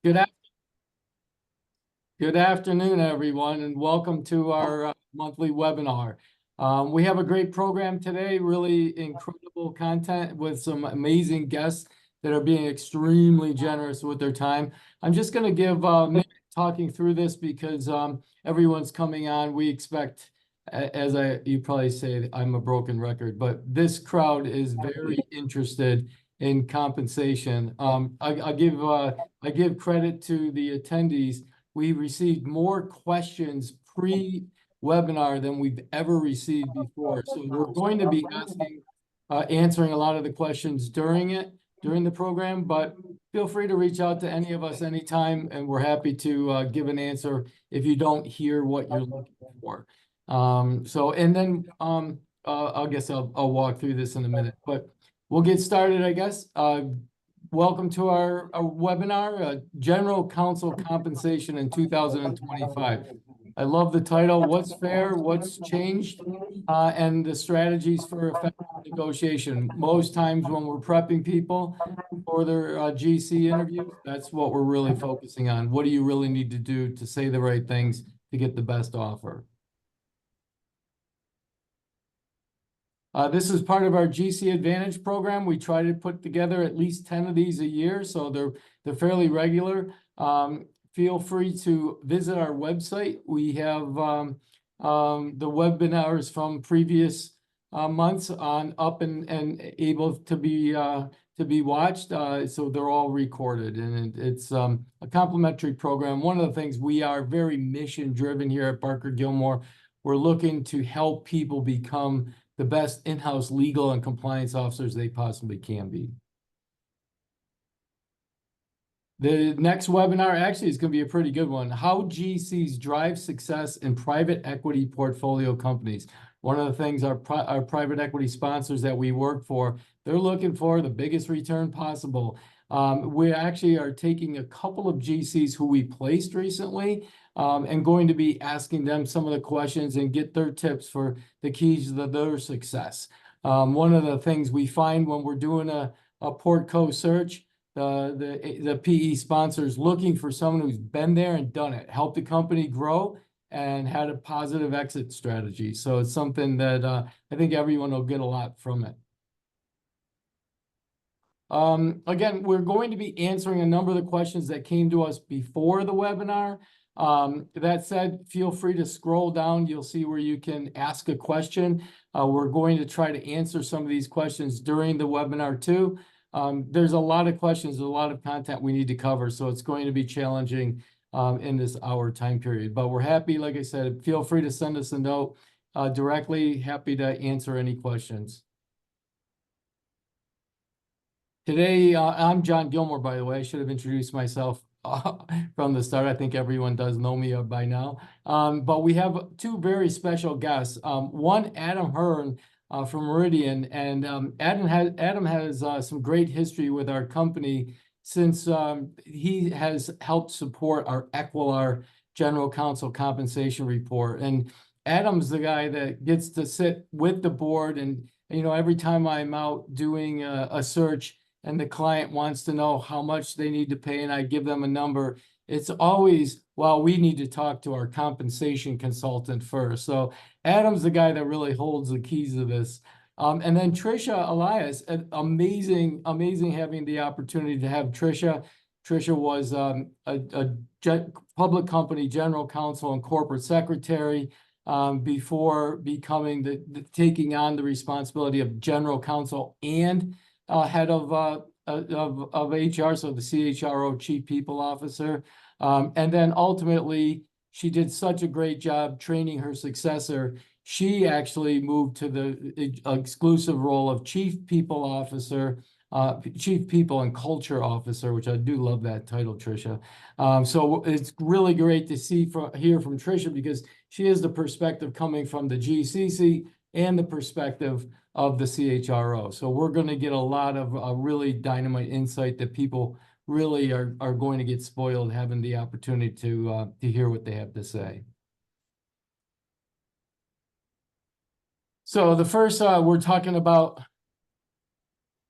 Good, af- good afternoon, everyone, and welcome to our monthly webinar. We have a great program today, really incredible content with some amazing guests that are being extremely generous with their time. I'm just going to give a minute talking through this because everyone's coming on. We expect, you probably say, I'm a broken record, but this crowd is very interested in compensation. I give credit to the attendees. We received more questions pre-webinar than we've ever received before. So we're going to be answering a lot of the questions during the program, but feel free to reach out to any of us anytime, and we're happy to give an answer if you don't hear what you're looking for. I guess I'll walk through this in a minute, but we'll get started, I guess. Welcome to our webinar, General Counsel Compensation in 2025. I love the title, What's Fair, What's Changed, and the strategies for effective negotiation. Most times when we're prepping people for their GC interviews, that's what we're really focusing on. What do you really need to do to say the right things to get the best offer? This is part of our GC Advantage program. We try to put together at least 10 of these a year, so they're fairly regular. Feel free to visit our website. We have the webinars from previous months on up and able to be watched. So they're all recorded, and it's a complimentary program. One of the things, we are very mission driven here at Barker Gilmore. We're looking to help people become the best in-house legal and compliance officers they possibly can be. The next webinar actually is going to be a pretty good one. How GCs drive success in private equity portfolio companies. One of the things our private equity sponsors that we work for, they're looking for the biggest return possible. We actually are taking a couple of GCs who we placed recently and going to be asking them some of the questions and get their tips for the keys to their success. One of the things we find when we're doing a portco search, the PE sponsors looking for someone who's been there and done it, helped the company grow, and had a positive exit strategy. So it's something that I think everyone will get a lot from it. Again, we're going to be answering a number of the questions that came to us before the webinar. That said, feel free to scroll down. You'll see where you can ask a question. We're going to try to answer some of these questions during the webinar too. There's a lot of questions, a lot of content we need to cover, so it's going to be challenging in this hour time period. But we're happy, like I said, feel free to send us a note directly. Happy to answer any questions. Today, I'm John Gilmore, by the way. I should have introduced myself from the start. I think everyone does know me by now. But we have two very special guests. One, Adam Hearn from Meridian. And Adam has some great history with our company since he has helped support our Equilar General Counsel compensation report. And Adam's the guy that gets to sit with the board. And, you know, every time I'm out doing a search, and the client wants to know how much they need to pay, and I give them a number, it's always, well, we need to talk to our compensation consultant first. So Adam's the guy that really holds the keys to this. And then Trisha Elias, amazing having the opportunity to have Trisha. Trisha was a public company general counsel and corporate secretary before becoming taking on the responsibility of general counsel and head of HR, so the CHRO, Chief People Officer. And then ultimately, she did such a great job training her successor. She actually moved to the exclusive role of Chief People Officer, Chief People and Culture Officer, which I do love that title, Trisha. So it's really great to hear from Trisha, because she has the perspective coming from the GCC and the perspective of the CHRO. So we're going to get a lot of really dynamite insight that people really are going to get spoiled having the opportunity to hear what they have to say. So the first, we're talking about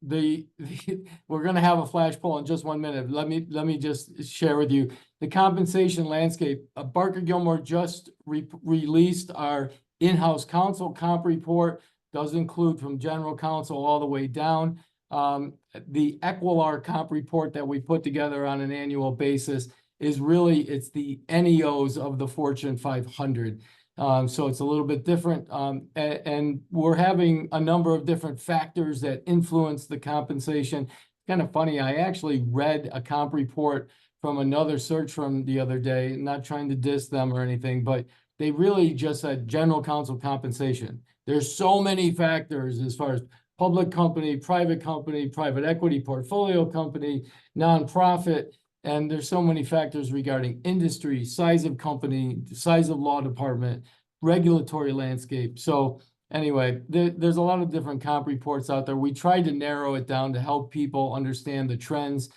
we're going to have a flash poll in just 1 minute. Let me just share with you the compensation landscape. Barker Gilmore just released our in-house counsel comp report. Does include from general counsel all the way down. The Equilar comp report that we put together on an annual basis is really, it's the NEOs of the Fortune 500. So it's a little bit different. And we're having a number of different factors that influence the compensation. Kind of funny, I actually read a comp report from another search firm the other day, not trying to diss them or anything, but they really just said general counsel compensation. There's so many factors as far as public company, private equity, portfolio company, nonprofit. And there's so many factors regarding industry, size of company, size of law department, regulatory landscape. So anyway, there's a lot of different comp reports out there. We tried to narrow it down to help people understand the trends.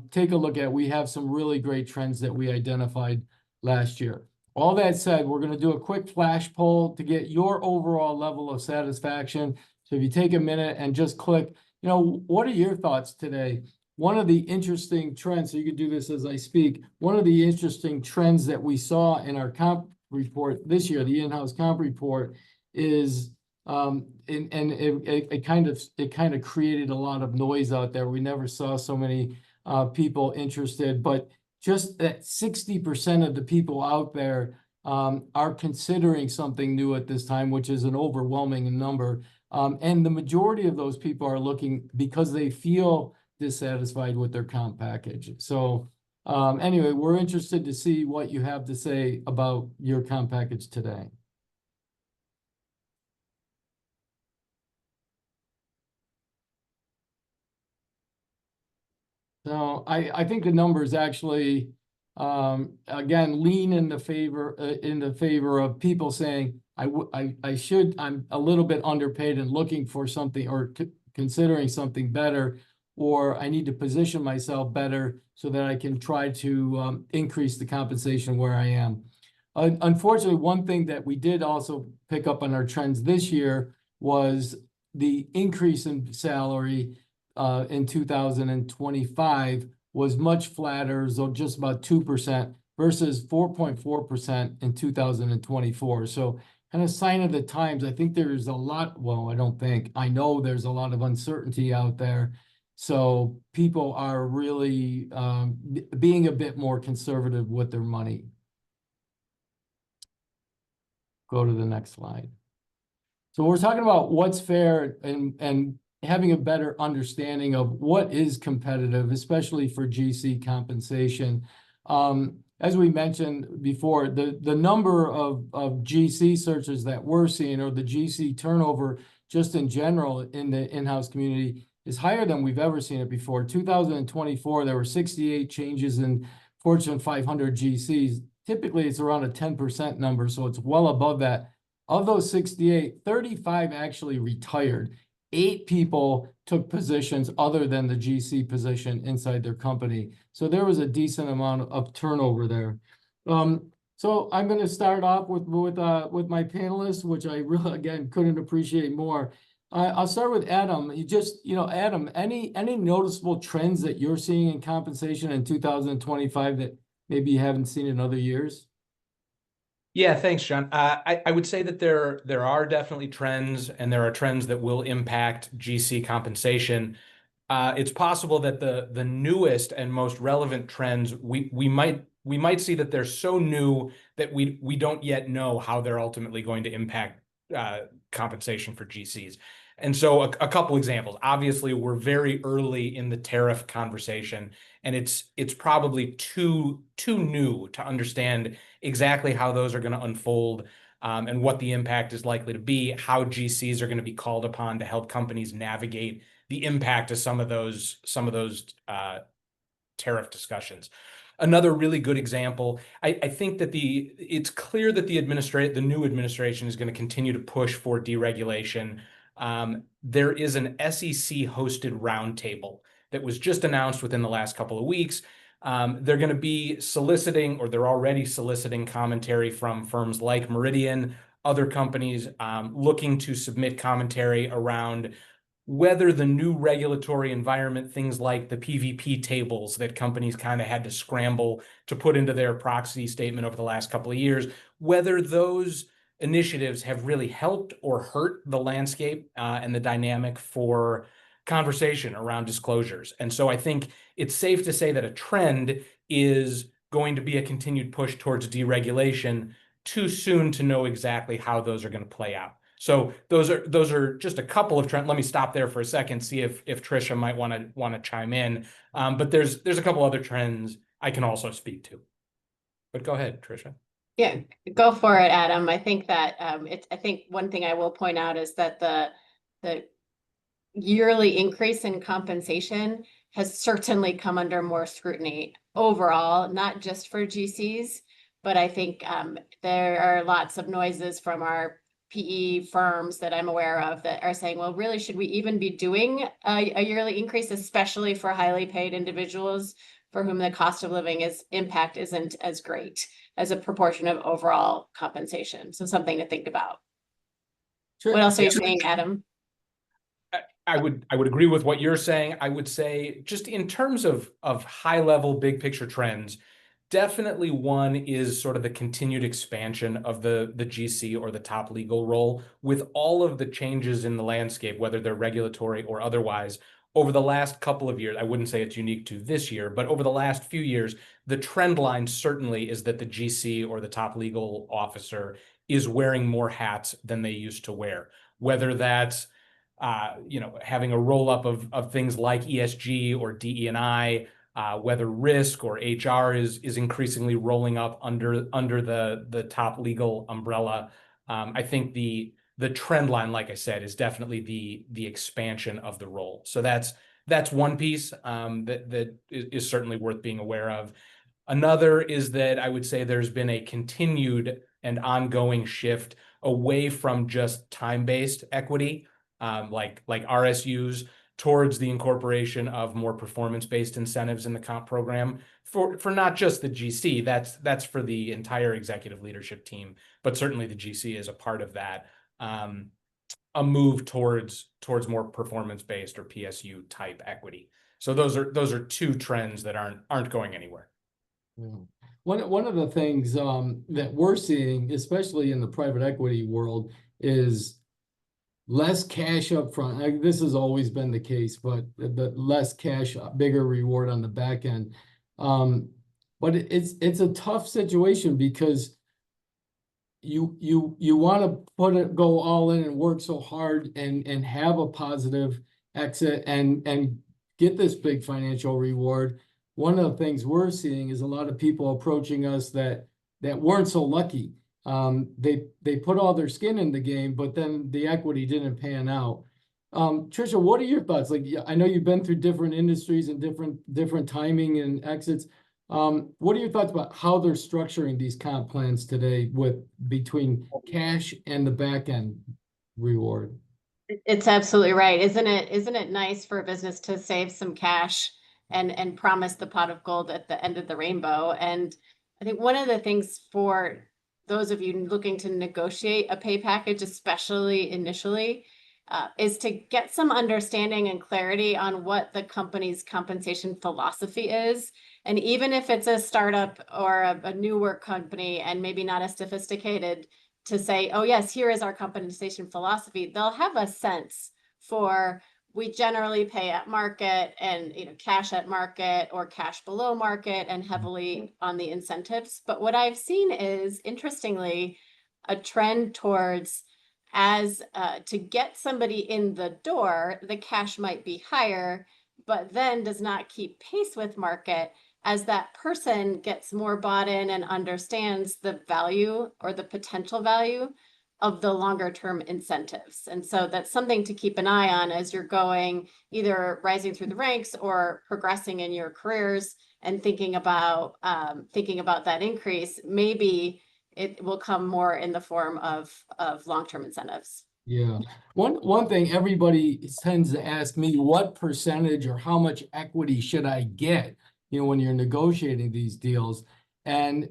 Take a look at, we have some really great trends that we identified last year. All that said, we're going to do a quick flash poll to get your overall level of satisfaction. So if you take a minute and just click, what are your thoughts today? One of the interesting trends, so you can do this as I speak, one of the interesting trends that we saw in our comp report this year, the in-house comp report, is it kind of created a lot of noise out there. We never saw so many people interested, but just that 60% of the people out there are considering something new at this time, which is an overwhelming number. And the majority of those people are looking because they feel dissatisfied with their comp package. So anyway, we're interested to see what you have to say about your comp package today. So I think the numbers actually, again, lean in the favor of people saying, I'm a little bit underpaid and looking for something or considering something better, or I need to position myself better so that I can try to increase the compensation where I am. Unfortunately, one thing that we did also pick up on our trends this year was the increase in salary in 2025 was much flatter, so just about 2% versus 4.4% in 2024. So kind of sign of the times. I think there's a lot, well, I know there's a lot of uncertainty out there. So people are really being a bit more conservative with their money. Go to the next slide. So we're talking about what's fair and having a better understanding of what is competitive, especially for GC compensation. As we mentioned before, the number of GC searches that we're seeing, or the GC turnover just in general in the in-house community, is higher than we've ever seen it before. 2024, there were 68 changes in Fortune 500 GCs. Typically, it's around a 10% number, so it's well above that. Of those 68, 35 actually retired. 8 people took positions other than the GC position inside their company. So there was a decent amount of turnover there. So I'm going to start off with my panelists, which I really, again, couldn't appreciate more. I'll start with Adam. Adam, any noticeable trends that you're seeing in compensation in 2025 that maybe you haven't seen in other years? Yeah, thanks, John. I would say that there are definitely trends, and there are trends that will impact GC compensation. It's possible that the newest and most relevant trends we might see that they're so new that we don't yet know how they're ultimately going to impact compensation for GCs. And so a couple examples. Obviously, we're very early in the tariff conversation, and it's probably too new to understand exactly how those are going to unfold, and what the impact is likely to be, how GCs are going to be called upon to help companies navigate the impact of some of those tariff discussions. Another really good example, I think that it's clear that the new administration is going to continue to push for deregulation. There is an SEC-hosted roundtable that was just announced within the last couple of weeks. They're going to be soliciting, or they're already soliciting, commentary from firms like Meridian, other companies looking to submit commentary around whether the new regulatory environment, things like the PVP tables that companies kind of had to scramble to put into their proxy statement over the last couple of years, whether those initiatives have really helped or hurt the landscape and the dynamic for conversation around disclosures. And so I think it's safe to say that a trend is going to be a continued push towards deregulation. Too soon to know exactly how those are going to play out. So those are just a couple of trends. Let me stop there for a second, see if Trisha might want to chime in. But there's a couple other trends I can also speak to. But go ahead, Trisha. Yeah, go for it, Adam. I think that I think one thing I will point out is that the yearly increase in compensation has certainly come under more scrutiny overall, not just for GCs, but I think there are lots of noises from our PE firms that I'm aware of that are saying, well, really, should we even be doing a yearly increase, especially for highly paid individuals for whom the cost of living impact isn't as great as a proportion of overall compensation? So something to think about. Sure. What else are you saying, Adam? I would agree with what you're saying. I would say just in terms of high level, big picture trends, definitely one is sort of the continued expansion of the GC or the top legal role with all of the changes in the landscape, whether they're regulatory or otherwise. Over the last couple of years, I wouldn't say it's unique to this year, but over the last few years, the trend line certainly is that the GC or the top legal officer is wearing more hats than they used to wear, whether that's having a roll up of things like ESG or DE&I, whether risk or HR is increasingly rolling up under the top legal umbrella. I think the trend line, like I said, is definitely the expansion of the role. So that's one piece that is certainly worth being aware of. Another is that I would say there's been a continued and ongoing shift away from just time-based equity, like RSUs, towards the incorporation of more performance-based incentives in the comp program for not just the GC. That's for the entire executive leadership team, but certainly the GC is a part of that. A move towards more performance-based or PSU type equity. So those are two trends that aren't going anywhere. Yeah. One of the things that we're seeing, especially in the private equity world, is less cash up front. This has always been the case, but less cash, bigger reward on the back end. But it's a tough situation because you want to go all in and work so hard and have a positive exit and get this big financial reward. One of the things we're seeing is a lot of people approaching us that weren't so lucky. They put all their skin in the game, but then the equity didn't pan out. Trisha, what are your thoughts? Like, I know you've been through different industries and different timing and exits. What are your thoughts about how they're structuring these comp plans today between cash and the back end reward? It's absolutely right. Isn't it nice for a business to save some cash and promise the pot of gold at the end of the rainbow? And I think one of the things for those of you looking to negotiate a pay package, especially initially, is to get some understanding and clarity on what the company's compensation philosophy is. And even if it's a startup or a newer company and maybe not as sophisticated, to say, oh yes, here is our compensation philosophy, they'll have a sense for, we generally pay at market and cash at market or cash below market and heavily on the incentives. But what I've seen is, interestingly, a trend towards to get somebody in the door, the cash might be higher, but then does not keep pace with market as that person gets more bought in and understands the value or the potential value of the longer term incentives. And so that's something to keep an eye on as you're going, either rising through the ranks or progressing in your careers and thinking about that increase. Maybe it will come more in the form of long-term incentives. Yeah. One thing everybody tends to ask me, what percentage or how much equity should I get, when you're negotiating these deals? And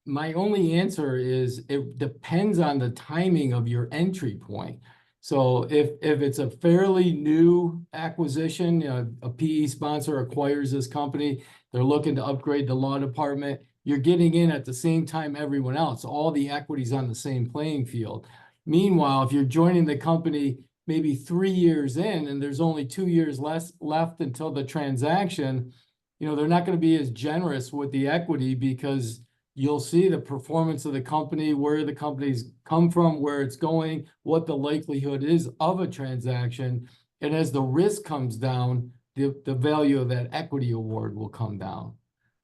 my only answer is it depends on the timing of your entry point. So if it's a fairly new acquisition, you know, a PE sponsor acquires this company, they're looking to upgrade the law department, you're getting in at the same time everyone else. All the equity's on the same playing field. Meanwhile, if you're joining the company maybe 3 years in and there's only 2 years left until the transaction, you know, they're not going to be as generous with the equity because you'll see the performance of the company, where the company's come from, where it's going, what the likelihood is of a transaction. And as the risk comes down, the value of that equity award will come down.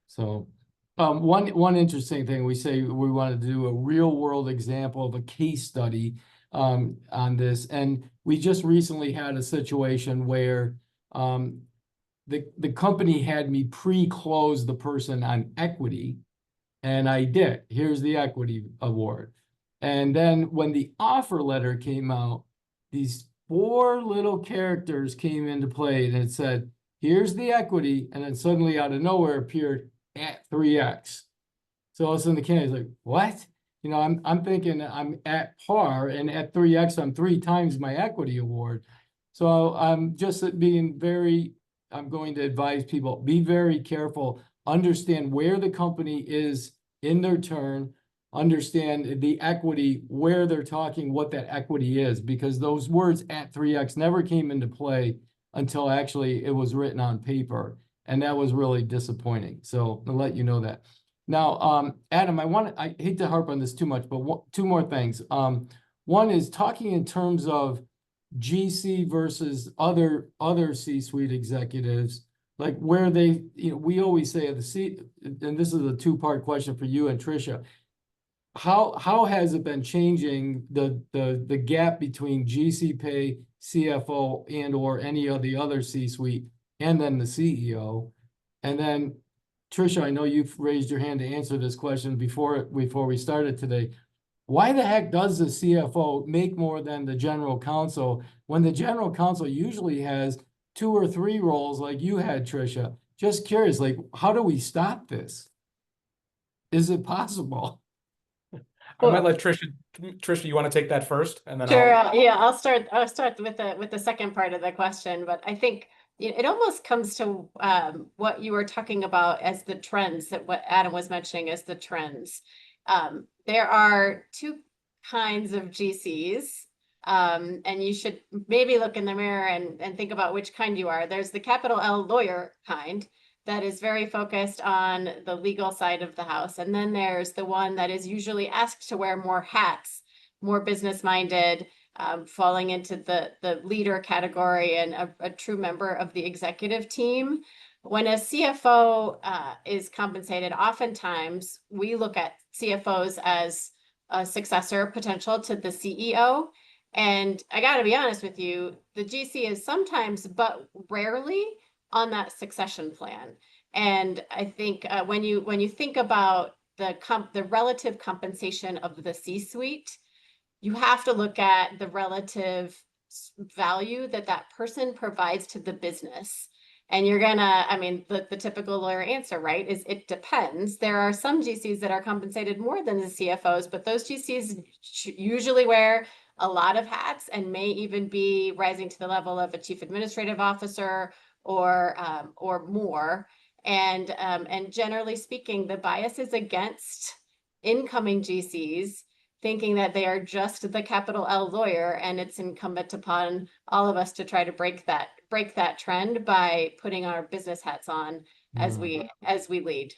So one interesting thing, we say we want to do a real world example of a case study on this. And we just recently had a situation where the company had me pre-close the person on equity. And I did. Here's the equity award. And then when the offer letter came out, these 4 little characters came into play and it said, here's the equity. And then suddenly out of nowhere appeared at 3x. So all of a sudden the candidate's like, what? You know, I'm thinking I'm at par, and at 3x, I'm 3 times my equity award. So I'm just I'm going to advise people, be very careful, understand where the company is in their turn, understand the equity, where they're talking, what that equity is, because those words at 3x never came into play until actually it was written on paper. And that was really disappointing. So I'll let you know that. Now, Adam, I hate to harp on this too much, but 2 more things. One is talking in terms of GC versus other C-suite executives, like where they, you know, we always say and this is a 2-part question for you and Tricia. How has it been changing the gap between GC pay, CFO, and or any of the other C-suite, and then the CEO? And then Tricia, I know you've raised your hand to answer this question before we started today. Why the heck does the CFO make more than the general counsel when the general counsel usually has 2 or 3 roles like you had, Tricia? Just curious, like, how do we stop this? Is it possible? I might let Tricia, you want to take that first, and then Sure. I'll. Yeah, I'll start with the second part of the question, but I think it almost comes to what you were talking about as the trends, that what Adam was mentioning as the trends. There are 2 kinds of GCs, and you should maybe look in the mirror and think about which kind you are. There's the capital L lawyer kind that is very focused on the legal side of the house. And then there's the one that is usually asked to wear more hats, more business-minded, falling into the leader category and a true member of the executive team. When a CFO is compensated, oftentimes we look at CFOs as a successor potential to the CEO. And I got to be honest with you, the GC is sometimes, but rarely, on that succession plan. And I think when you think about the relative compensation of the C-suite, you have to look at the relative value that person provides to the business. And you're gonna, I mean, the typical lawyer answer, right, is it depends. There are some GCs that are compensated more than the CFOs, but those GCs usually wear a lot of hats and may even be rising to the level of a chief administrative officer or more. And generally speaking, the bias is against incoming GCs, thinking that they are just the capital L lawyer, and it's incumbent upon all of us to try to break that trend by putting our business hats on as we lead.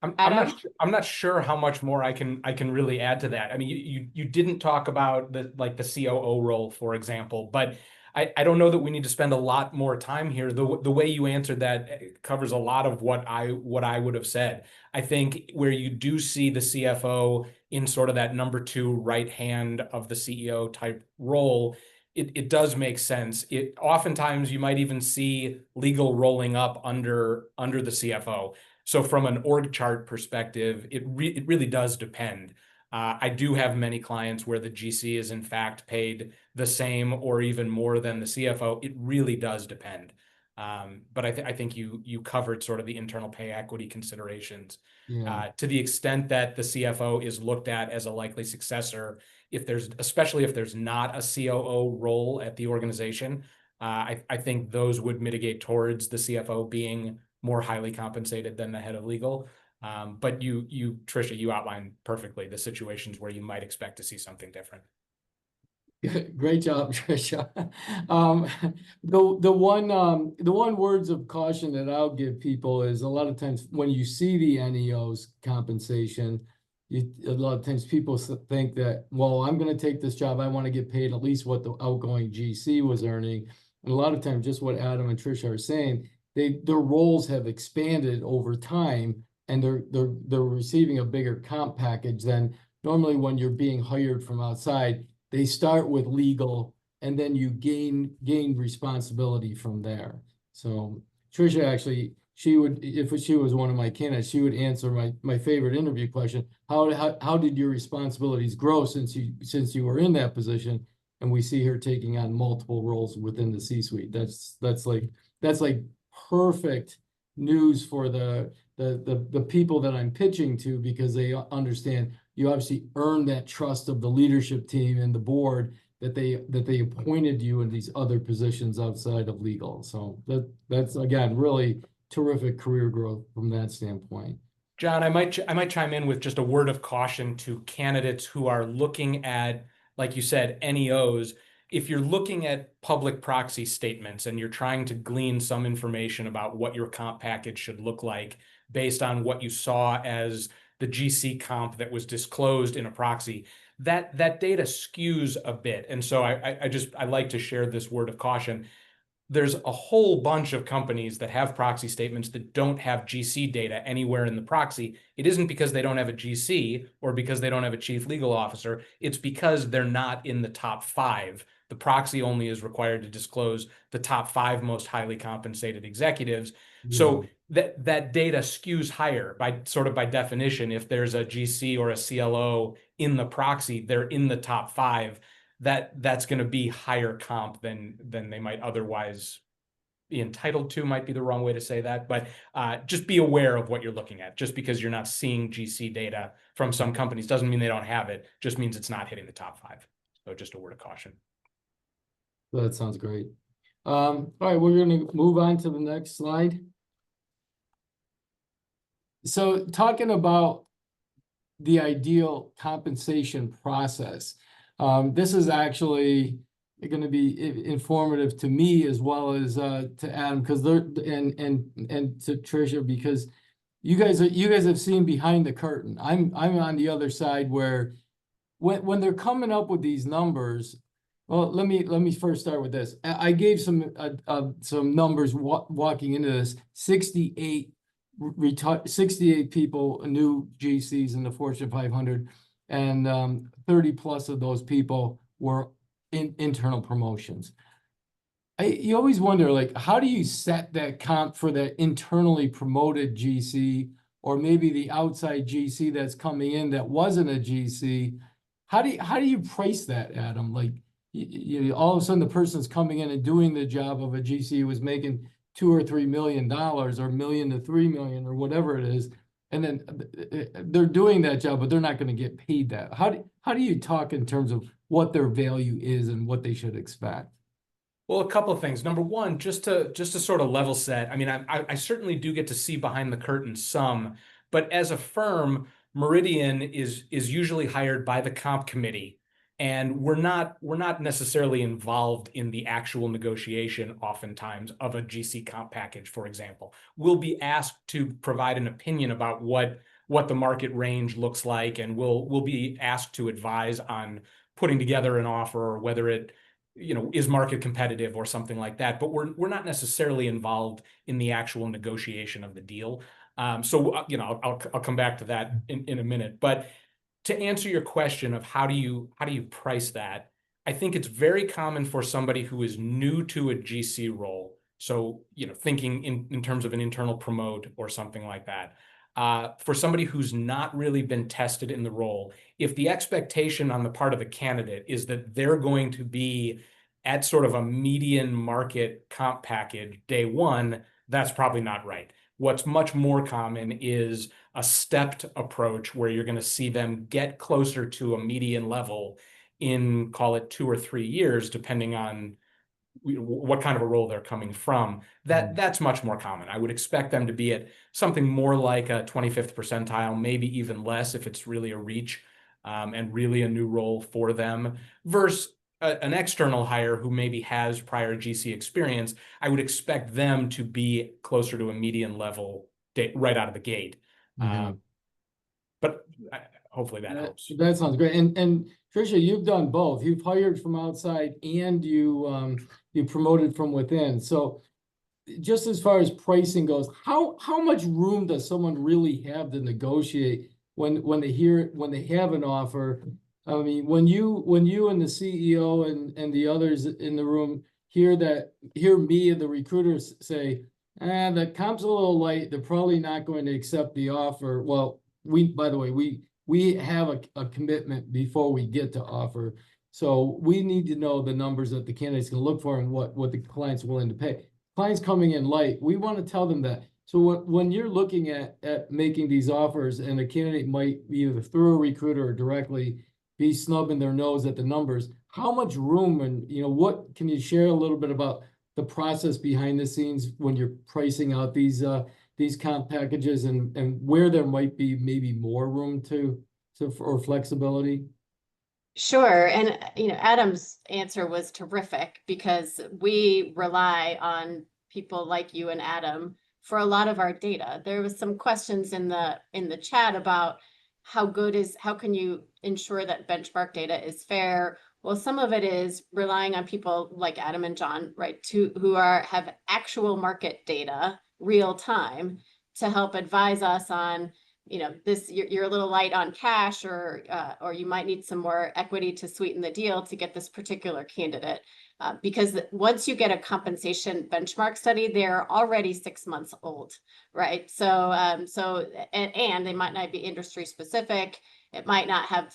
I'm not sure how much more I can really add to that. I mean, you didn't talk about the COO role, for example, but I don't know that we need to spend a lot more time here. The way you answered that covers a lot of what I would have said. I think where you do see the CFO in sort of that number 2 right hand of the CEO type role, it does make sense. Oftentimes you might even see legal rolling up under the CFO. So from an org chart perspective, it really does depend. I do have many clients where the GC is in fact paid the same or even more than the CFO. It really does depend. But I think you covered sort of the internal pay equity considerations. Yeah. To the extent that the CFO is looked at as a likely successor, especially if there's not a COO role at the organization. I think those would mitigate towards the CFO being more highly compensated than the head of legal. But Tricia, you outlined perfectly the situations where you might expect to see something different. Great job, Tricia. The one words of caution that I'll give people is a lot of times when you see the NEO's compensation, a lot of times people think that, well, I'm going to take this job, I want to get paid at least what the outgoing GC was earning. And a lot of times, just what Adam and Tricia are saying, their roles have expanded over time, and they're receiving a bigger comp package than normally when you're being hired from outside. They start with legal, and then you gain responsibility from there. So Tricia actually, she would, if she was one of my candidates, she would answer my favorite interview question: how did your responsibilities grow since you were in that position? And we see her taking on multiple roles within the C-suite. That's like perfect news for the people that I'm pitching to, because they understand you obviously earn that trust of the leadership team and the board that they appointed you in these other positions outside of legal. So that's again really terrific career growth from that standpoint. John, I might chime in with just a word of caution to candidates who are looking at, like you said, NEOs. If you're looking at public proxy statements and you're trying to glean some information about what your comp package should look like based on what you saw as the GC comp that was disclosed in a proxy, that data skews a bit. And so I like to share this word of caution. There's a whole bunch of companies that have proxy statements that don't have GC data anywhere in the proxy. It isn't because they don't have a GC or because they don't have a chief legal officer. It's because they're not in the top 5. The proxy only is required to disclose the top 5 most highly compensated executives. Yeah. So that data skews higher by definition. If there's a GC or a CLO in the proxy, they're in the top 5. That's going to be higher comp than they might otherwise be entitled to, might be the wrong way to say that. But just be aware of what you're looking at. Just because you're not seeing GC data from some companies doesn't mean they don't have it, just means it's not hitting the top 5. So just a word of caution. That sounds great. All right, we're going to move on to the next slide. So talking about the ideal compensation process, this is actually going to be informative to me as well as to Adam, because and to Tricia, because you guys have seen behind the curtain. I'm on the other side where when they're coming up with these numbers. Well, let me first start with this. I gave some numbers walking into this. 68 people, new GCs in the Fortune 500, and 30 plus of those people were in internal promotions. You always wonder, like, how do you set that comp for the internally promoted GC, or maybe the outside GC that's coming in that wasn't a GC? How do you price that, Adam? Like, all of a sudden the person's coming in and doing the job of a GC who was making $2 or $3 million, or $1 million to $3 million, or whatever it is, and then they're doing that job, but they're not going to get paid that. How do you talk in terms of what their value is and what they should expect? Well, a couple of things. Number one, just to sort of level set. I mean, I certainly do get to see behind the curtain some, but as a firm, Meridian is usually hired by the comp committee. And we're not necessarily involved in the actual negotiation, oftentimes, of a GC comp package, for example. We'll be asked to provide an opinion about what the market range looks like, and we'll be asked to advise on putting together an offer, or whether it is market competitive or something like that. But we're not necessarily involved in the actual negotiation of the deal. So I'll come back to that in a minute. But to answer your question of how do you price that, I think it's very common for somebody who is new to a GC role. So, thinking in terms of an internal promote or something like that, for somebody who's not really been tested in the role, if the expectation on the part of the candidate is that they're going to be at sort of a median market comp package day one, that's probably not right. What's much more common is a stepped approach where you're going to see them get closer to a median level. in, call it 2 or 3 years, depending on what kind of a role they're coming from. That's much more common. I would expect them to be at something more like a 25th percentile, maybe even less if it's really a reach and really a new role for them, versus an external hire who maybe has prior GC experience. I would expect them to be closer to a median level right out of the gate. But hopefully that helps. That sounds great. And Tricia, you've done both. You've hired from outside and you promoted from within. So just as far as pricing goes, how much room does someone really have to negotiate when they have an offer? I mean, when you and the CEO and the others in the room hear me and the recruiters say, the comp's a little light, they're probably not going to accept the offer. Well, by the way, we have a commitment before we get to offer. So we need to know the numbers that the candidates can look for and what the client's willing to pay. Clients coming in light, we want to tell them that. So when you're looking at making these offers and a candidate might either through a recruiter or directly be snubbing their nose at the numbers, how much room and, what can you share a little bit about the process behind the scenes when you're pricing out these comp packages and where there might be maybe more room or flexibility? Sure. And, Adam's answer was terrific because we rely on people like you and Adam for a lot of our data. There was some questions in the chat about how can you ensure that benchmark data is fair? Well, some of it is relying on people like Adam and John, right, who have actual market data real time to help advise us on, this you're a little light on cash, or you might need some more equity to sweeten the deal to get this particular candidate. Because once you get a compensation benchmark study, they're already 6 months old, right? So and they might not be industry specific. It might not have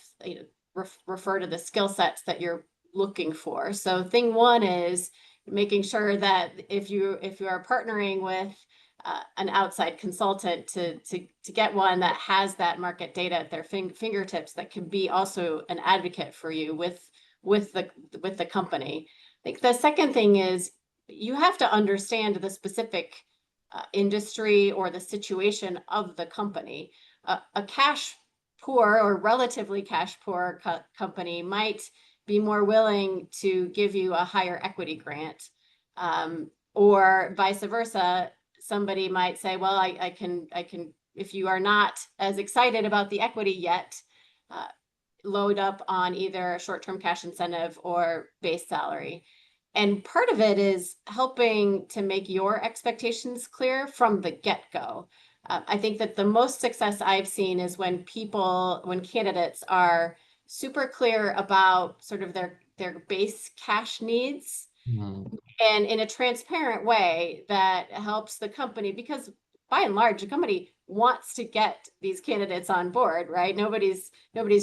refer to the skill sets that you're looking for. So thing one is making sure that if you are partnering with an outside consultant to get one that has that market data at their fingertips, that can be also an advocate for you with the company. I think the second thing is you have to understand the specific industry or the situation of the company. A cash poor or relatively cash poor company might be more willing to give you a higher equity grant, or vice versa. Somebody might say, well, I can, if you are not as excited about the equity yet, load up on either a short-term cash incentive or base salary. And part of it is helping to make your expectations clear from the get-go. I think that the most success I've seen is when candidates are super clear about sort of their base cash needs, and in a transparent way that helps the company, because by and large, the company wants to get these candidates on board, right? Nobody's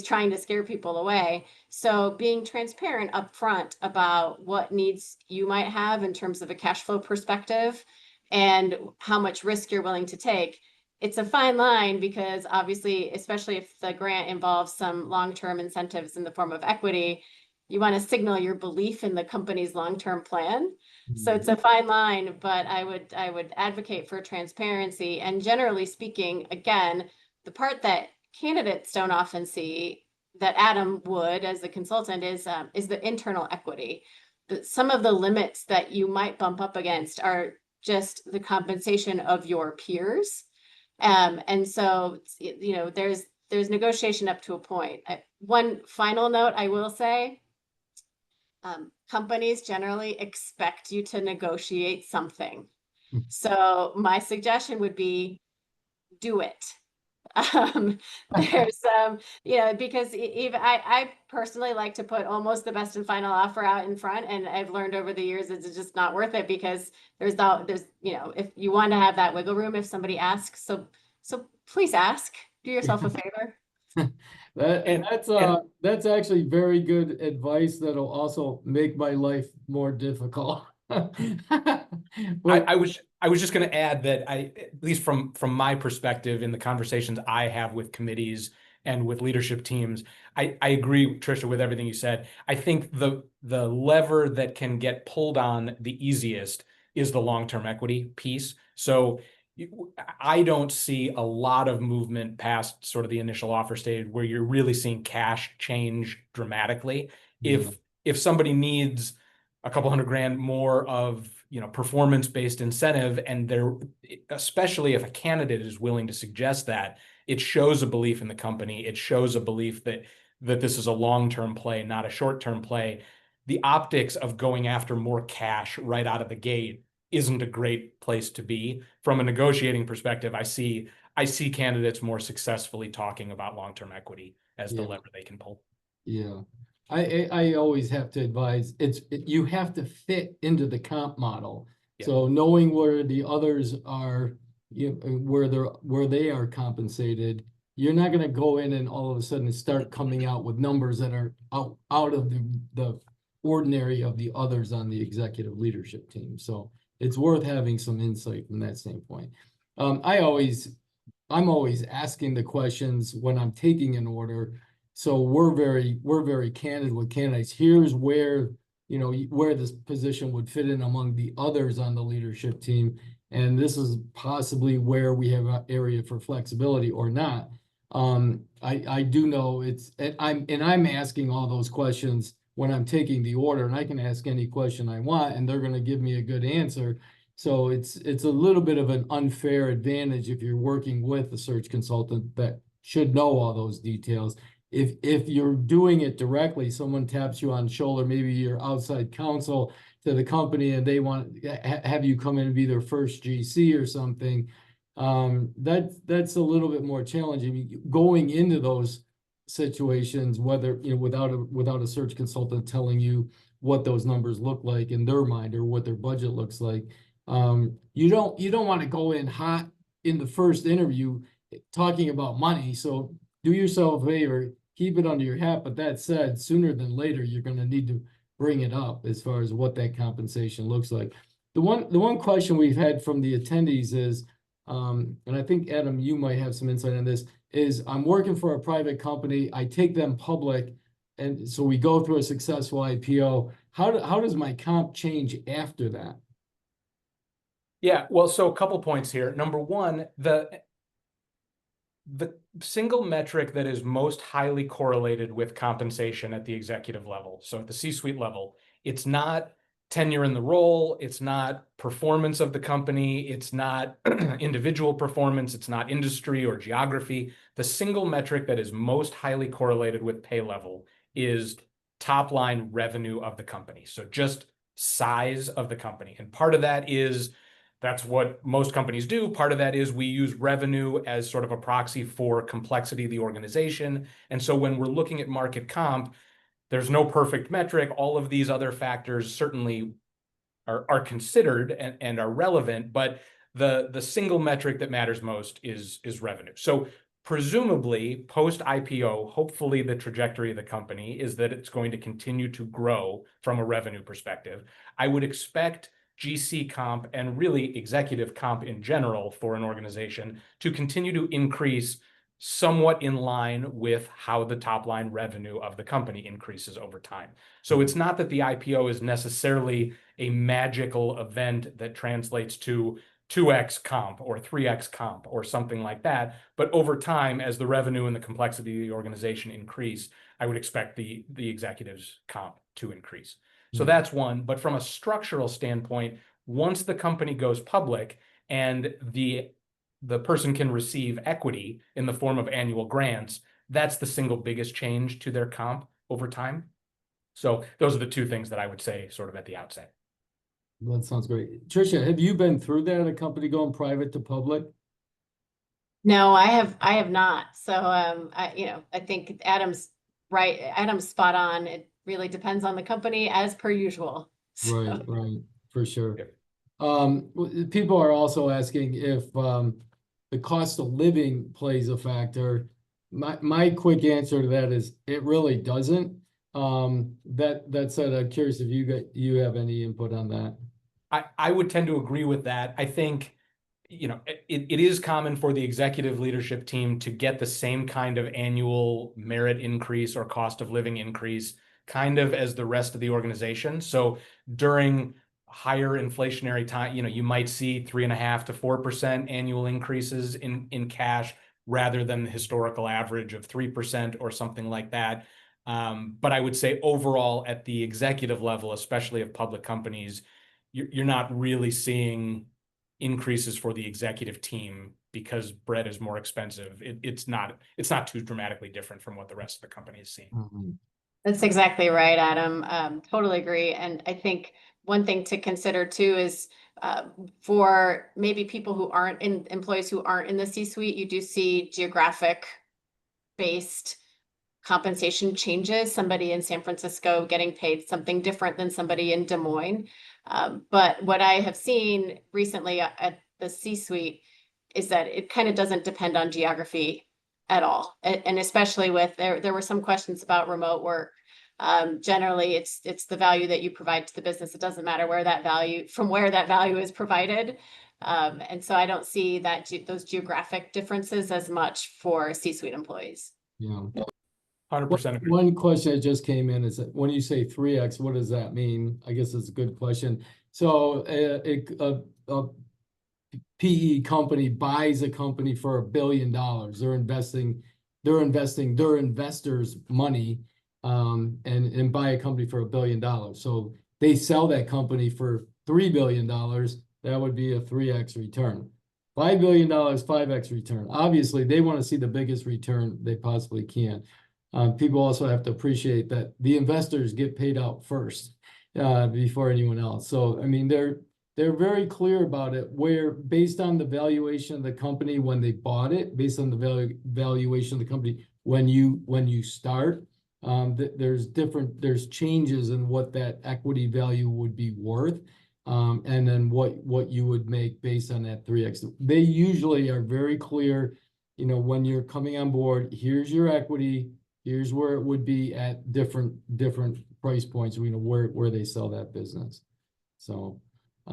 trying to scare people away. So being transparent upfront about what needs you might have in terms of a cash flow perspective and how much risk you're willing to take. It's a fine line because obviously, especially if the grant involves some long-term incentives in the form of equity, you want to signal your belief in the company's long-term plan. So it's a fine line, but I would advocate for transparency. And generally speaking, again, the part that candidates don't often see that Adam would as a consultant is the internal equity. Some of the limits that you might bump up against are just the compensation of your peers. And so, there's negotiation up to a point. One final note I will say, companies generally expect you to negotiate something. So my suggestion would be do it. There's because even I personally like to put almost the best and final offer out in front, and I've learned over the years it's just not worth it because there's if you want to have that wiggle room if somebody asks, so please ask, do yourself a favor. That's actually very good advice that'll also make my life more difficult. I was just going to add that at least from my perspective in the conversations I have with committees and with leadership teams. I agree, Tricia, with everything you said. I think the lever that can get pulled on the easiest is the long-term equity piece. So I don't see a lot of movement past sort of the initial offer stage where you're really seeing cash change dramatically. Yeah. If somebody needs a couple $100,000 more of, performance-based incentive, and they're, especially if a candidate is willing to suggest that, it shows a belief in the company. It shows a belief that this is a long-term play, not a short-term play. The optics of going after more cash right out of the gate isn't a great place to be. From a negotiating perspective, I see candidates more successfully talking about long-term equity as the lever they can pull. Yeah. I always have to advise, you have to fit into the comp model. Yeah. So knowing where the others are, where they are compensated, you're not gonna go in and all of a sudden start coming out with numbers that are out of the ordinary of the others on the executive leadership team. So it's worth having some insight from that standpoint. I'm always asking the questions when I'm taking an order. So we're very candid with candidates. Here's where, where this position would fit in among the others on the leadership team. And this is possibly where we have an area for flexibility or not. I do know I'm asking all those questions when I'm taking the order, and I can ask any question I want and they're going to give me a good answer. So it's a little bit of an unfair advantage if you're working with a search consultant that should know all those details. If you're doing it directly, someone taps you on the shoulder, maybe you're outside counsel to the company and they want have you come in and be their first GC or something. That's a little bit more challenging going into those situations, whether without a search consultant telling you what those numbers look like in their mind or what their budget looks like. You don't want to go in hot in the first interview talking about money. So do yourself a favor, keep it under your hat. But that said, sooner than later, you're going to need to bring it up as far as what that compensation looks like. The one question we've had from the attendees is, and I think Adam, you might have some insight on this, is I'm working for a private company, I take them public, and so we go through a successful IPO. How does my comp change after that? Yeah, well, so a couple points here. Number one, the single metric that is most highly correlated with compensation at the executive level, so at the C-suite level, it's not tenure in the role, it's not performance of the company, it's not individual performance, it's not industry or geography. The single metric that is most highly correlated with pay level is top line revenue of the company. So just size of the company. And part of that is that's what most companies do. Part of that is we use revenue as sort of a proxy for complexity of the organization. And so when we're looking at market comp, there's no perfect metric. All of these other factors certainly are considered and are relevant, but the single metric that matters most is revenue. So presumably post IPO, hopefully the trajectory of the company is that it's going to continue to grow from a revenue perspective. I would expect GC comp and really executive comp in general for an organization to continue to increase somewhat in line with how the top line revenue of the company increases over time. So it's not that the IPO is necessarily a magical event that translates to 2x comp or 3x comp or something like that. But over time, as the revenue and the complexity of the organization increase, I would expect the executives comp to increase. So that's one. But from a structural standpoint, once the company goes public and the person can receive equity in the form of annual grants, that's the single biggest change to their comp over time. So those are the two things that I would say sort of at the outset. That sounds great. Tricia, have you been through that, a company going private to public? No, I have not. So I think Adam's right. Adam's spot on. It really depends on the company as per usual. Right, right, for sure. Yep. People are also asking if the cost of living plays a factor. My quick answer to that is it really doesn't. That said, I'm curious if you have any input on that. I would tend to agree with that. I think it is common for the executive leadership team to get the same kind of annual merit increase or cost of living increase kind of as the rest of the organization. So during higher inflationary time, you might see 3.5% to 4% annual increases in cash rather than the historical average of 3% or something like that. But I would say overall at the executive level, especially of public companies, you're not really seeing increases for the executive team because bread is more expensive. It's not too dramatically different from what the rest of the company is seeing. Mm-hmm. That's exactly right, Adam. Totally agree. And I think one thing to consider too is for maybe people who aren't employees who aren't in the C-suite, you do see geographic based compensation changes. Somebody in San Francisco getting paid something different than somebody in Des Moines. But what I have seen recently at the C-suite is that it kind of doesn't depend on geography at all. And especially with there were some questions about remote work. Generally it's the value that you provide to the business. It doesn't matter where that value is provided. And so I don't see that those geographic differences as much for C-suite employees. Yeah. 100% agree. One question that just came in is that when you say 3x, what does that mean? I guess it's a good question. So a PE company buys a company for $1 billion. They're investing their investors' money and buy a company for $1 billion. So they sell that company for $3 billion. That would be a 3x return. $5 billion, 5x return. Obviously, they want to see the biggest return they possibly can. People also have to appreciate that the investors get paid out first before anyone else. So, I mean, they're very clear about it, where based on the valuation of the company when they bought it, based on the valuation of the company when you start, there's changes in what that equity value would be worth, and then what you would make based on that 3x. They usually are very clear, when you're coming on board, here's your equity. Here's where it would be at different price points, where they sell that business. So I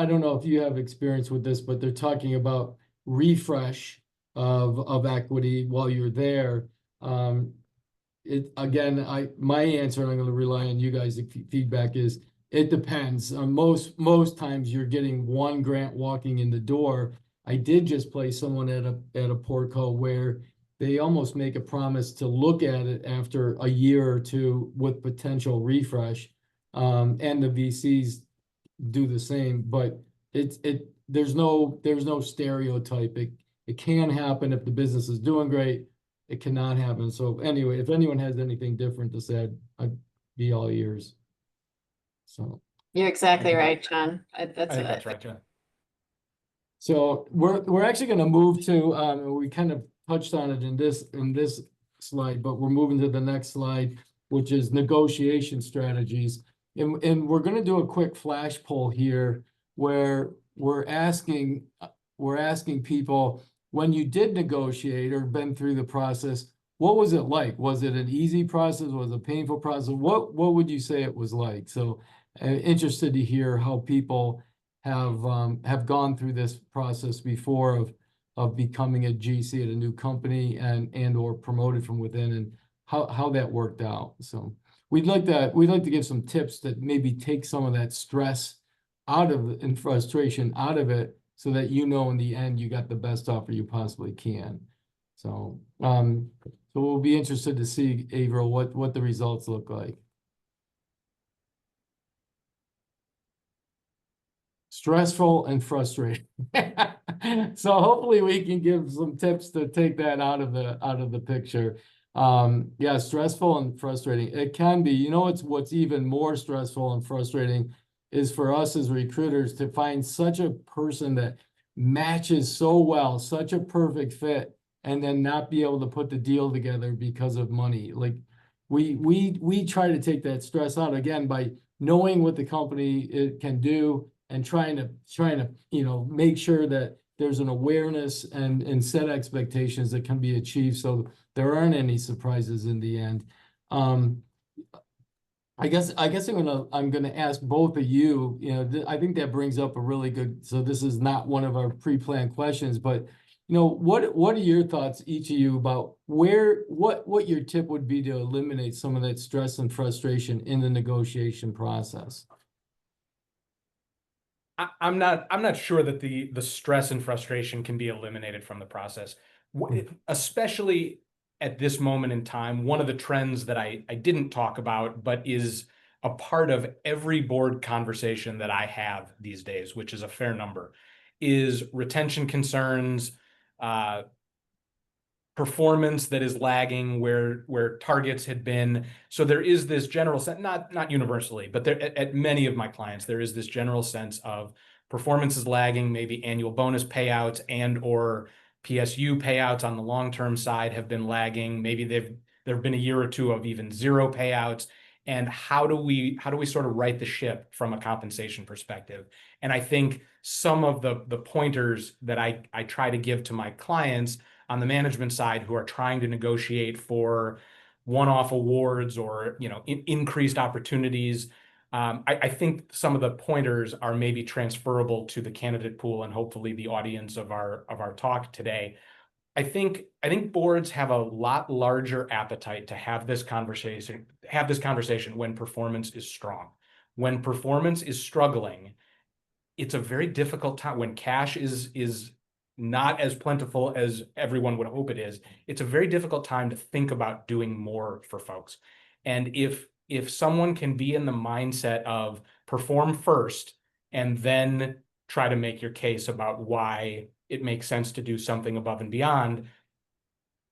don't know if you have experience with this, but they're talking about refresh of equity while you're there. My answer, and I'm going to rely on you guys' feedback, is it depends. Most times you're getting one grant walking in the door. I did just place someone at a portco where they almost make a promise to look at it after a year or two with potential refresh, and the VCs do the same. But there's no stereotype. It can happen if the business is doing great. It cannot happen. So anyway, if anyone has anything different to say, I'd be all ears. So you're exactly right, John. I think that's right, John. So we're actually going to move to we kind of touched on it in this slide, but we're moving to the next slide, which is negotiation strategies. And we're going to do a quick flash poll here where we're asking people, when you did negotiate or been through the process, what was it like? Was it an easy process? Was it a painful process? What would you say it was like? So interested to hear how people have gone through this process before of becoming a GC at a new company and or promoted from within, and how that worked out. So we'd like to give some tips that maybe take some of that stress out of and frustration out of it, so that in the end you got the best offer you possibly can. So we'll be interested to see, Averill, what the results look like. Stressful and frustrating. So hopefully we can give some tips to take that out of the picture. Yeah, stressful and frustrating. It can be. What's even more stressful and frustrating is for us as recruiters to find such a person that matches so well, such a perfect fit, and then not be able to put the deal together because of money. Like we try to take that stress out again by knowing what the company it can do, and trying to make sure that there's an awareness and set expectations that can be achieved, so there aren't any surprises in the end. I guess I'm gonna ask both of you, I think that brings up a really good, so this is not one of our pre-planned questions, but what are your thoughts, each of you, about what your tip would be to eliminate some of that stress and frustration in the negotiation process? I'm not sure that the stress and frustration can be eliminated from the process. Especially at this moment in time, one of the trends that I didn't talk about, but is a part of every board conversation that I have these days, which is a fair number, is retention concerns, performance that is lagging where targets had been. So there is this general sense, not universally, but there at many of my clients, there is this general sense of performance is lagging, maybe annual bonus payouts and or PSU payouts on the long-term side have been lagging. Maybe there have been a year or two of even zero payouts. And how do we sort of right the ship from a compensation perspective? And I think some of the pointers that I try to give to my clients on the management side who are trying to negotiate for one-off awards or increased opportunities. I think some of the pointers are maybe transferable to the candidate pool and hopefully the audience of our talk today. I think boards have a lot larger appetite to have this conversation when performance is strong. When performance is struggling, it's a very difficult time when cash is not as plentiful as everyone would hope it is. It's a very difficult time to think about doing more for folks. And if someone can be in the mindset of perform first and then try to make your case about why it makes sense to do something above and beyond,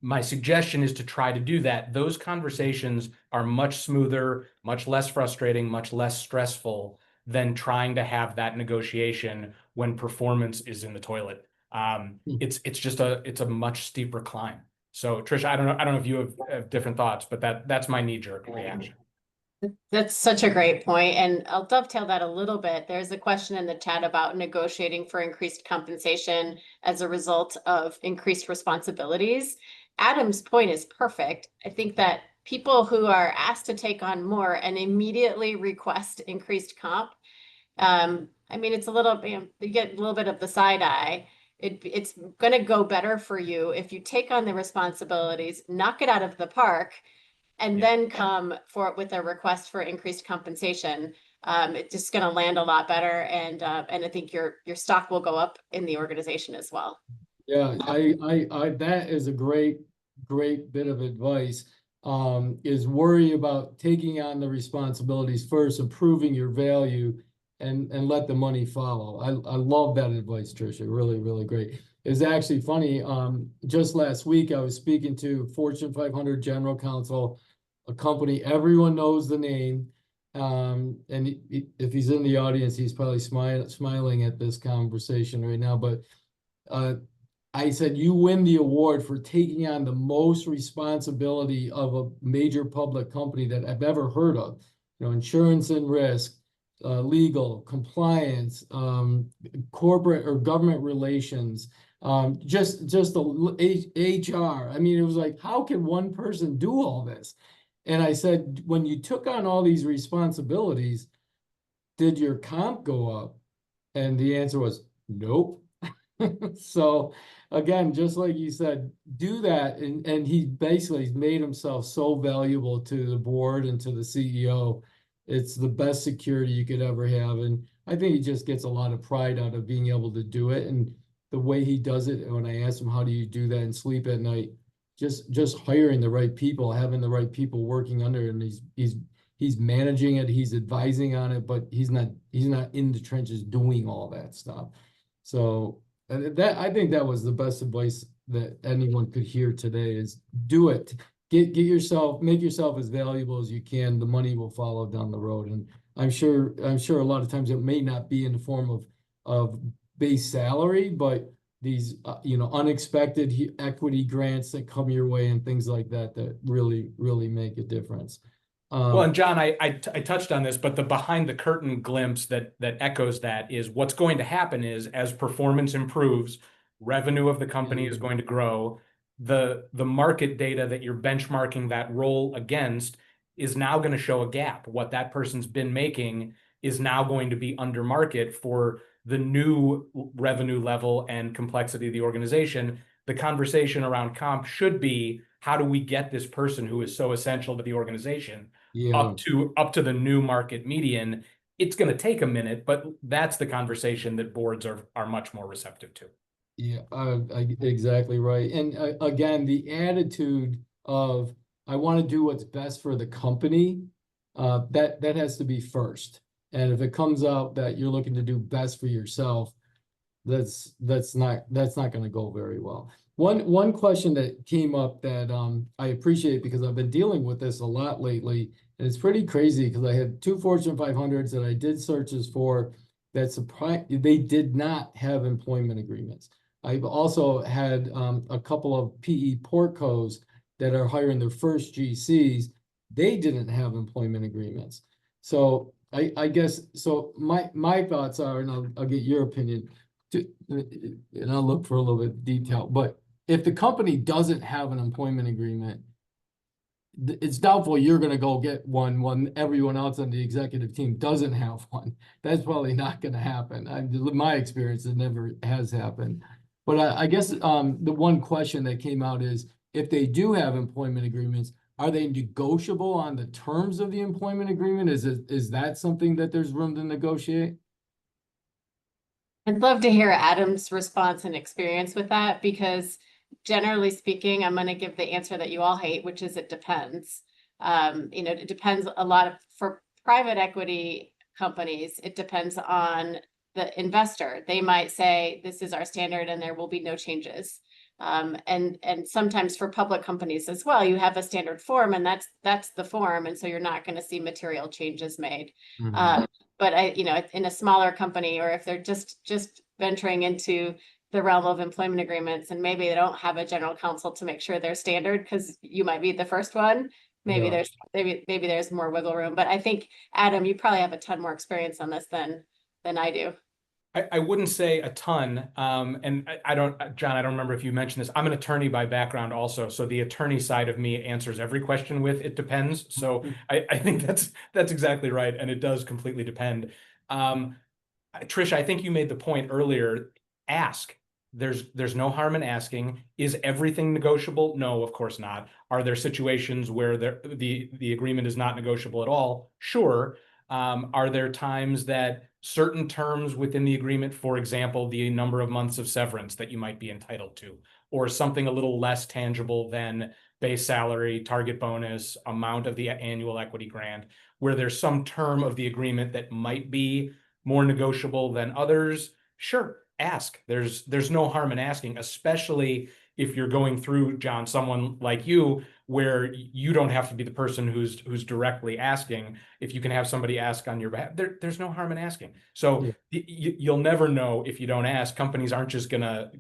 my suggestion is to try to do that. Those conversations are much smoother, much less frustrating, much less stressful than trying to have that negotiation when performance is in the toilet. It's a much steeper climb. So Tricia, I don't know if you have different thoughts, but that's my knee-jerk reaction. That's such a great point, and I'll dovetail that a little bit. There's a question in the chat about negotiating for increased compensation as a result of increased responsibilities. Adam's point is perfect. I think that people who are asked to take on more and immediately request increased comp, it's a little, you get a little bit of the side eye. It's going to go better for you if you take on the responsibilities, knock it out of the park, and then come with a request for increased compensation. It's just going to land a lot better, and I think your stock will go up in the organization as well. Yeah, I that is a great bit of advice. Is worry about taking on the responsibilities first, improving your value, and let the money follow. I love that advice, Tricia. Really, really great. It's actually funny. Just last week I was speaking to Fortune 500 General Counsel, a company everyone knows the name. And if he's in the audience, he's probably smiling at this conversation right now. But I said, you win the award for taking on the most responsibility of a major public company that I've ever heard of. Insurance and risk, legal, compliance, corporate or government relations, just the HR. It was like, how can one person do all this? And I said, when you took on all these responsibilities, did your comp go up? And the answer was nope. So again, just like you said, do that. And he basically made himself so valuable to the board and to the CEO. It's the best security you could ever have. And I think he just gets a lot of pride out of being able to do it. And the way he does it, when I asked him, how do you do that and sleep at night? Just hiring the right people, having the right people working under, and he's managing it, he's advising on it, but he's not in the trenches doing all that stuff. So that, I think that was the best advice that anyone could hear today, is do it. Make yourself as valuable as you can. The money will follow down the road. And I'm sure a lot of times it may not be in the form of base salary, but these unexpected equity grants that come your way and things like that really make a difference. Well, and John, I touched on this, but the behind the curtain glimpse that echoes that is what's going to happen is, as performance improves, revenue of the company is going to grow. The market data that you're benchmarking that role against is now going to show a gap. What that person's been making is now going to be under market for the new revenue level and complexity of the organization. The conversation around comp should be, how do we get this person who is so essential to the organization up to the new market median? It's going to take a minute, but that's the conversation that boards are much more receptive to. Yeah, exactly right. And again, the attitude of, I want to do what's best for the company, that has to be first. And if it comes out that you're looking to do best for yourself, that's not going to go very well. One question that came up that I appreciate, because I've been dealing with this a lot lately, and it's pretty crazy because I had 2 Fortune 500s that I did searches for that they did not have employment agreements. I've also had a couple of PE portcos that are hiring their first GCs. They didn't have employment agreements. So I guess, so my thoughts are, and I'll get your opinion, and I'll look for a little bit of detail, but if the company doesn't have an employment agreement, it's doubtful you're going to go get one when everyone else on the executive team doesn't have one. That's probably not going to happen. My experience, it never has happened. But I guess the one question that came out is, if they do have employment agreements, are they negotiable on the terms of the employment agreement? Is that something that there's room to negotiate? I'd love to hear Adam's response and experience with that, because generally speaking, I'm going to give the answer that you all hate, which is it depends. It depends a lot for private equity companies. It depends on the investor. They might say, this is our standard and there will be no changes. And sometimes for public companies as well, you have a standard form, and that's the form. And so you're not going to see material changes made. But in a smaller company, or if they're just venturing into the realm of employment agreements, and maybe they don't have a general counsel to make sure they're standard, because you might be the first one. Maybe there's more wiggle room. But I think, Adam, you probably have a ton more experience on this than I do. I wouldn't say a ton. And I don't, John, I don't remember if you mentioned this. I'm an attorney by background also. So the attorney side of me answers every question with, it depends. So I think that's exactly right. And it does completely depend. Trish, I think you made the point earlier. Ask. There's no harm in asking. Is everything negotiable? No, of course not. Are there situations where the agreement is not negotiable at all? Sure. Are there times that certain terms within the agreement, for example, the number of months of severance that you might be entitled to, or something a little less tangible than base salary, target bonus, amount of the annual equity grant, where there's some term of the agreement that might be more negotiable than others? Sure, ask. There's no harm in asking, especially if you're going through, John, someone like you, where you don't have to be the person who's directly asking. If you can have somebody ask on your behalf, there's no harm in asking. So you'll never know if you don't ask. Companies aren't just gonna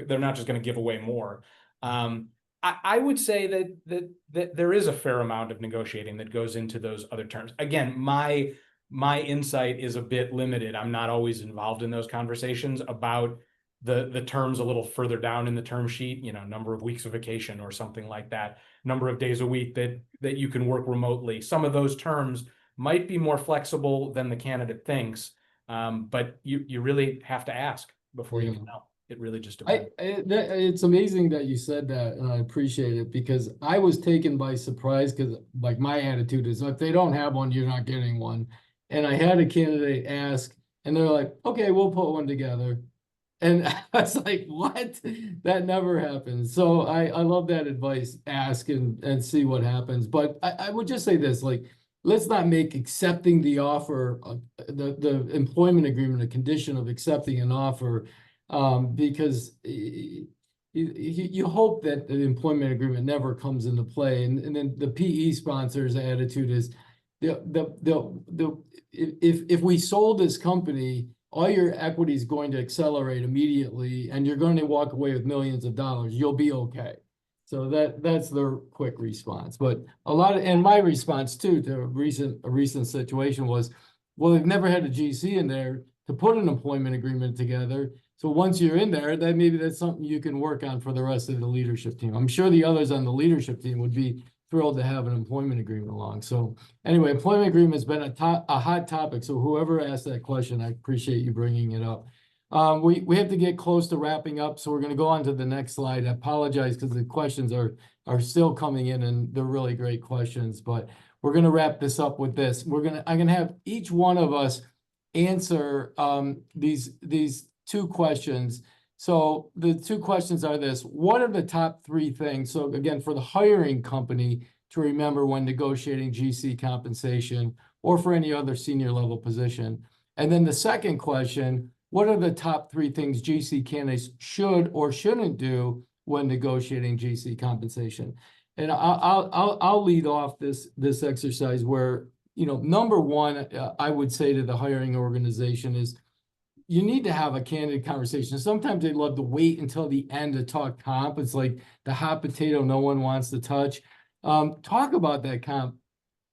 they're not just gonna give away more. I would say that there is a fair amount of negotiating that goes into those other terms. Again, my insight is a bit limited. I'm not always involved in those conversations about the terms a little further down in the term sheet, number of weeks of vacation or something like that, number of days a week that you can work remotely. Some of those terms might be more flexible than the candidate thinks, but you really have to ask before you can know. It really just depends. It's amazing that you said that, and I appreciate it, because I was taken by surprise, because like my attitude is, if they don't have one, you're not getting one. And I had a candidate ask, and they're like, okay, we'll put one together. And I was like, what? That never happens. So I love that advice. Ask and see what happens. But I would just say this, like, let's not make accepting the offer, the employment agreement, a condition of accepting an offer, because you hope that the employment agreement never comes into play. And then the PE sponsor's attitude is, if we sold this company, all your equity is going to accelerate immediately, and you're going to walk away with millions of dollars. You'll be okay. So that's their quick response. But and my response too to a recent situation was, well, they've never had a GC in there to put an employment agreement together. So once you're in there, maybe that's something you can work on for the rest of the leadership team. I'm sure the others on the leadership team would be thrilled to have an employment agreement along. So anyway, employment agreement has been a hot topic. So whoever asked that question, I appreciate you bringing it up. We have to get close to wrapping up, so we're going to go on to the next slide. I apologize because the questions are still coming in, and they're really great questions. But we're going to wrap this up with this. I'm going to have each one of us answer these two questions. So the two questions are this: what are the top three things? So again, for the hiring company to remember when negotiating GC compensation, or for any other senior level position. And then the second question: what are the top three things GC candidates should or shouldn't do when negotiating GC compensation? And I'll lead off this exercise where, number one, I would say to the hiring organization is, you need to have a candid conversation. Sometimes they love to wait until the end to talk comp. It's like the hot potato no one wants to touch. Talk about that comp.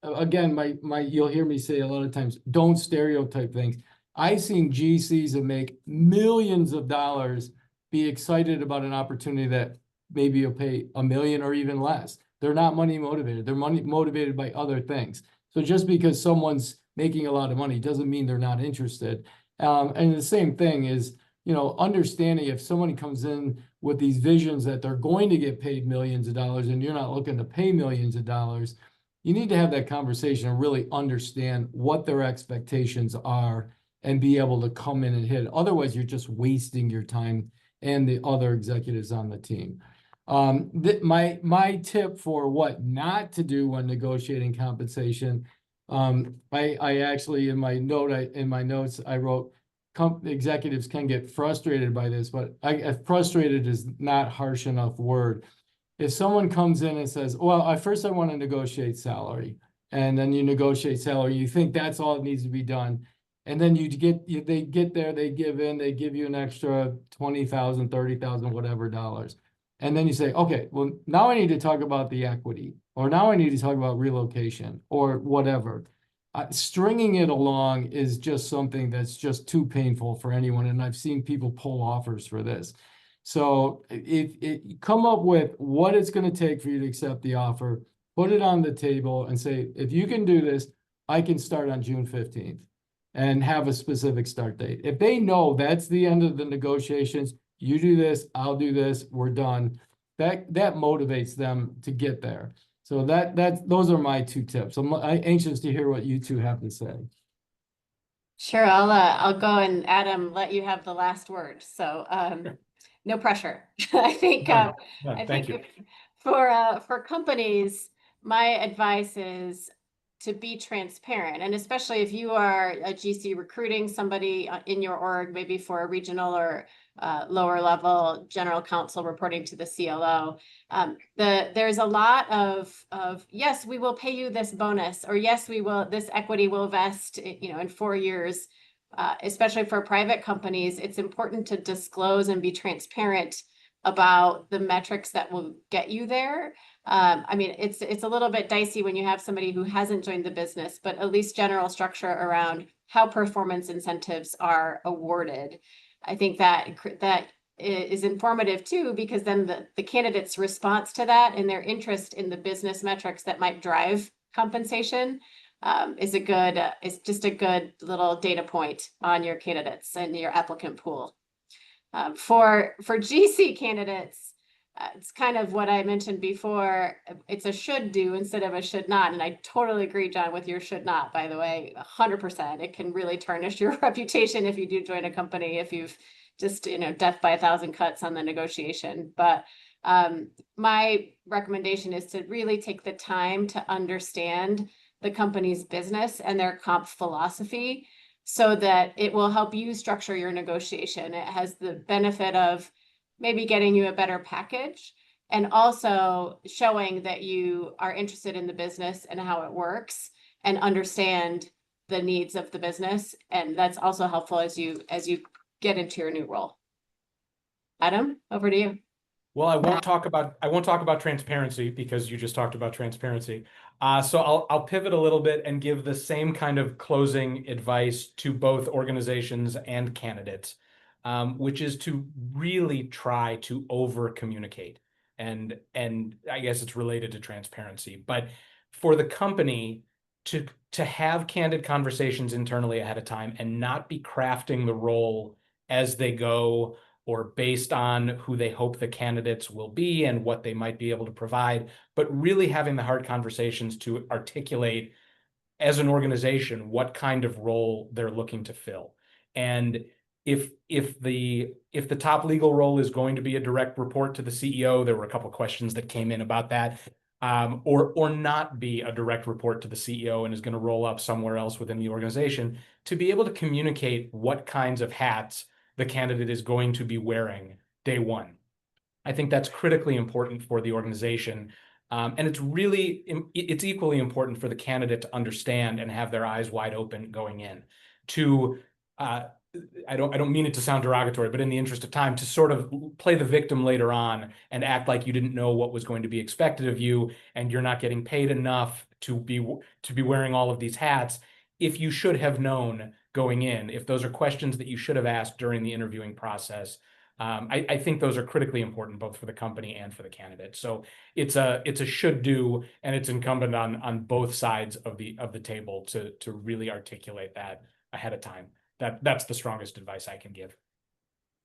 Again, you'll hear me say a lot of times, don't stereotype things. I've seen GCs that make millions of dollars be excited about an opportunity that maybe you'll pay $1 million or even less. They're not money motivated. They're money motivated by other things. So just because someone's making a lot of money doesn't mean they're not interested. And the same thing is, understanding if someone comes in with these visions that they're going to get paid millions of dollars and you're not looking to pay millions of dollars, you need to have that conversation and really understand what their expectations are and be able to come in and hit. Otherwise, you're just wasting your time and the other executives on the team. My tip for what not to do when negotiating compensation, I actually in my notes I wrote, executives can get frustrated by this, but frustrated is not harsh enough word. If someone comes in and says, well, first I want to negotiate salary, and then you negotiate salary, you think that's all that needs to be done. And then they get there, they give in, they give you an extra 20,000, 30,000, whatever dollars. And then you say, okay, well, now I need to talk about the equity, or now I need to talk about relocation or whatever. Stringing it along is just something that's just too painful for anyone. And I've seen people pull offers for this. So if come up with what it's going to take for you to accept the offer, put it on the table and say, if you can do this, I can start on June 15th and have a specific start date. If they know that's the end of the negotiations, you do this, I'll do this, we're done. That motivates them to get there. So those are my two tips. I'm anxious to hear what you two have to say. Sure, I'll go, and Adam, let you have the last word. So no pressure. I think Thank you. For companies, my advice is to be transparent, and especially if you are a GC recruiting somebody in your org, maybe for a regional or lower level general counsel reporting to the CLO. There's a lot of yes, we will pay you this bonus, or yes, this equity will vest, in 4 years. Especially for private companies, it's important to disclose and be transparent about the metrics that will get you there. It's a little bit dicey when you have somebody who hasn't joined the business, but at least general structure around how performance incentives are awarded. I think that is informative too, because then the candidate's response to that and their interest in the business metrics that might drive compensation is just a good little data point on your candidates and your applicant pool. For GC candidates, it's kind of what I mentioned before. It's a should do instead of a should not. And I totally agree, John, with your should not, by the way, 100%. It can really tarnish your reputation if you do join a company, if you've just, death by 1,000 cuts on the negotiation. But my recommendation is to really take the time to understand the company's business and their comp philosophy so that it will help you structure your negotiation. It has the benefit of maybe getting you a better package and also showing that you are interested in the business and how it works and understand the needs of the business. And that's also helpful as you get into your new role. Adam, over to you. Well, I won't talk about transparency because you just talked about transparency. So I'll pivot a little bit and give the same kind of closing advice to both organizations and candidates, which is to really try to over communicate. and I guess it's related to transparency. But for the company to have candid conversations internally ahead of time and not be crafting the role as they go or based on who they hope the candidates will be and what they might be able to provide, but really having the hard conversations to articulate as an organization what kind of role they're looking to fill. And if the top legal role is going to be a direct report to the CEO, there were a couple of questions that came in about that, or not be a direct report to the CEO and is going to roll up somewhere else within the organization, to be able to communicate what kinds of hats the candidate is going to be wearing day one. I think that's critically important for the organization. And it's equally important for the candidate to understand and have their eyes wide open going in to, I don't mean it to sound derogatory, but in the interest of time, to sort of play the victim later on and act like you didn't know what was going to be expected of you and you're not getting paid enough to be wearing all of these hats, if you should have known going in, if those are questions that you should have asked during the interviewing process. I think those are critically important both for the company and for the candidate. So it's a should do, and it's incumbent on both sides of the table to really articulate that ahead of time. That's the strongest advice I can give.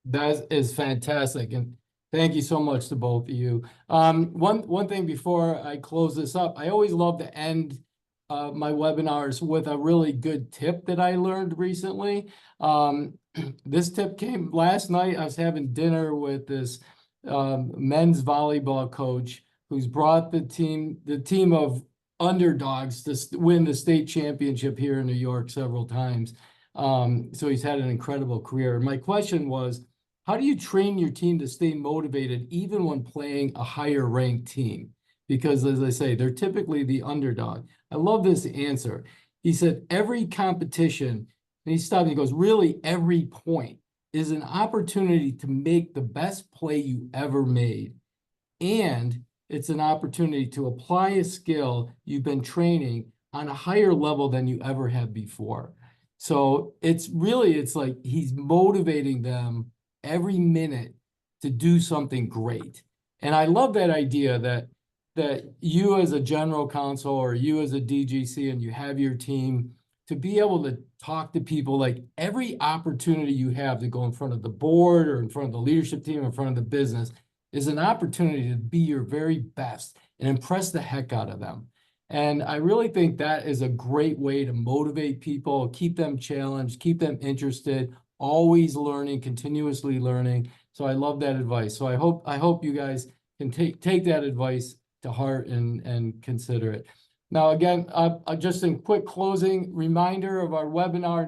That is fantastic, and thank you so much to both of you. One thing before I close this up, I always love to end my webinars with a really good tip that I learned recently. This tip came last night. I was having dinner with this men's volleyball coach who's brought the team of underdogs to win the state championship here in New York several times. So he's had an incredible career. My question was, how do you train your team to stay motivated even when playing a higher ranked team? Because as I say, they're typically the underdog. I love this answer. He said, every competition, and he stopped and he goes, really every point is an opportunity to make the best play you ever made. And it's an opportunity to apply a skill you've been training on a higher level than you ever have before. So it's like he's motivating them every minute to do something great. And I love that idea that you as a general counsel or you as a DGC and you have your team to be able to talk to people, like every opportunity you have to go in front of the board or in front of the leadership team, in front of the business, is an opportunity to be your very best and impress the heck out of them. And I really think that is a great way to motivate people, keep them challenged, keep them interested, always learning, continuously learning. So I love that advice. So I hope you guys can take that advice to heart and consider it. Now, again, just in quick closing reminder of our webinar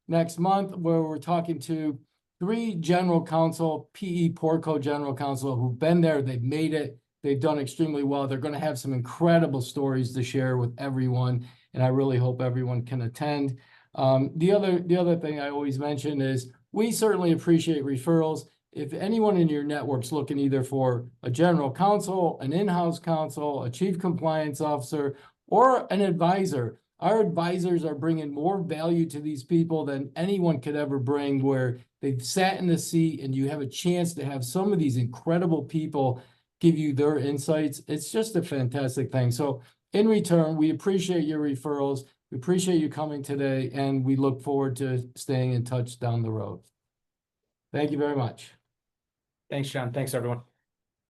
next month, where we're talking to 3 general counsel, PE Portco general counsel who've been there, they've made it, they've done extremely well. They're going to have some incredible stories to share with everyone, and I really hope everyone can attend. The other thing I always mention is we certainly appreciate referrals. If anyone in your network's looking either for a general counsel, an in-house counsel, a chief compliance officer, or an advisor, our advisors are bringing more value to these people than anyone could ever bring, where they've sat in the seat and you have a chance to have some of these incredible people give you their insights. It's just a fantastic thing. So in return, we appreciate your referrals. We appreciate you coming today, and we look forward to staying in touch down the road. Thank you very much. Thanks, John. Thanks, everyone.